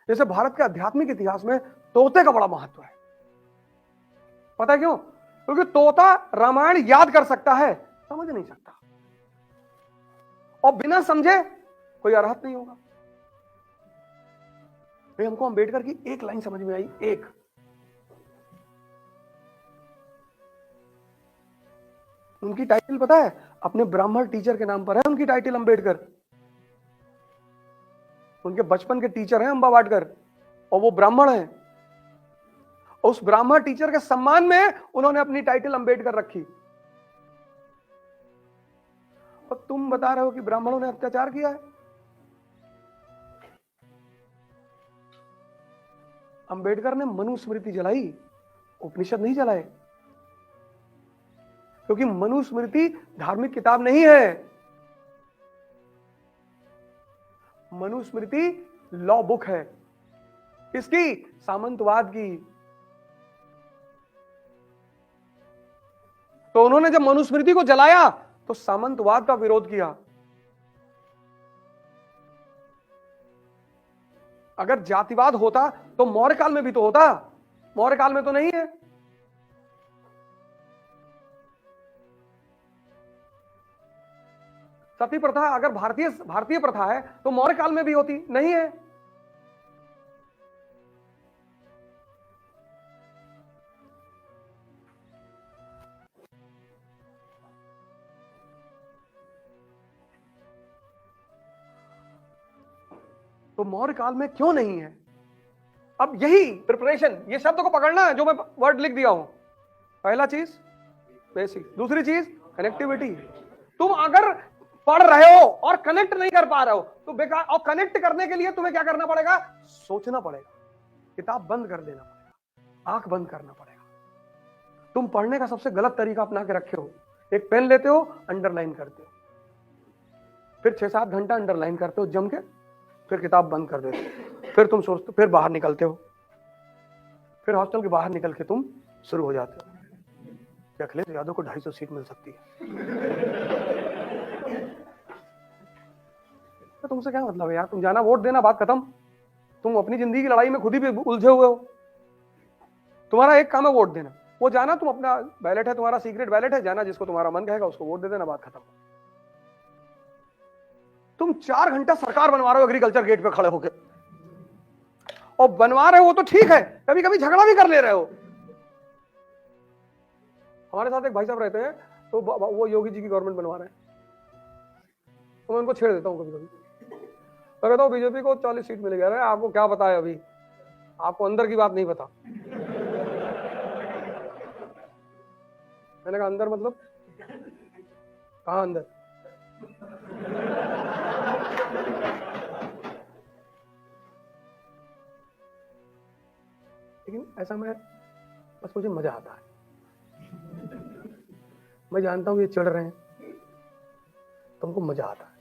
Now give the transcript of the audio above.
जैसे भारत के आध्यात्मिक इतिहास में तोते का बड़ा महत्व है। पता है क्यों? क्योंकि तोता रामायण याद कर सकता है, समझ नहीं सकता, और बिना समझे कोई अर्हत नहीं होगा। भाई हमको अंबेडकर की एक लाइन समझ में आई, एक, उनकी टाइटल पता है? अपने ब्राह्मण टीचर के नाम पर है उनकी टाइटल, अंबेडकर। उनके बचपन के टीचर हैं अंबा वाडकर, और वो ब्राह्मण हैं। उस ब्राह्मण टीचर के सम्मान में उन्होंने अपनी टाइटल अंबेडकर रखी। और तुम बता रहे हो कि ब्राह्मणों ने अत्याचार किया है। अंबेडकर ने मनुस्मृति जलाई, उपनिषद नहीं जलाए, क्योंकि मनुस्मृति धार्मिक किताब नहीं है। मनुस्मृति लॉ बुक है। किसकी? सामंतवाद की। तो उन्होंने जब मनुस्मृति को जलाया तो सामंतवाद का विरोध किया। अगर जातिवाद होता तो मौर्य काल में भी तो होता, मौर्य काल में तो नहीं है। सती प्रथा अगर भारतीय प्रथा है तो मौर्य काल में भी होती, नहीं है। तो मौर्य काल में क्यों नहीं है? अब यही प्रिपरेशन, ये शब्द को पकड़ना है जो मैं वर्ड लिख दिया हूं। पहला चीज बेसिक, दूसरी चीज कनेक्टिविटी। तुम अगर पढ़ रहे हो और कनेक्ट नहीं कर पा रहे हो तो बेकार। और कनेक्ट करने के लिए तुम्हें क्या करना पड़ेगा? सोचना पड़ेगा, किताब बंद कर देना पड़ेगा, आंख बंद करना पड़ेगा। तुम पढ़ने का सबसे गलत तरीका अपना के रखे हो, एक पेन लेते हो, अंडरलाइन करते हो, फिर 6-7 घंटा अंडरलाइन करते हो जम के, फिर किताब बंद कर देते हो, फिर तुम सोचते, फिर बाहर निकलते हो, फिर हॉस्टल के बाहर निकल के तुम शुरू हो जाते हो कि अखिलेश यादव को 250 सीट मिल सकती है। तो तुमसे क्या मतलब है यार? तुम जाना वोट देना, बात खत्म। तुम अपनी जिंदगी की लड़ाई में खुद ही भी उलझे हुए हो। तुम्हारा एक काम है वोट देना, वो जाना, तुम अपना बैलेट है, तुम्हारा सीक्रेट बैलेट है, जाना, जिसको तुम्हारा मन कहेगा उसको वोट दे देना, बात खत्म। तुम 4 घंटा सरकार बनवा रहे हो एग्रीकल्चर गेट पे खड़े होकर, और बनवा रहे हो तो ठीक है, कभी कभी झगड़ा भी कर ले रहे हो। हमारे साथ एक भाई साहब रहते हैं, तो वो योगी जी की गवर्नमेंट बनवा रहे हैं, तो मैं उनको छेड़ देता हूँ कभी कभी। मैं कहता हूँ बीजेपी को 40 सीट मिल गया है, आपको क्या पता है, अभी आपको अंदर की बात नहीं पता। मैंने कहा अंदर मतलब? कहाँ अंदर? लेकिन ऐसा बस मुझे मजा आता है। मैं जानता हूं ये चढ़ रहे हैं, तुमको मजा आता है।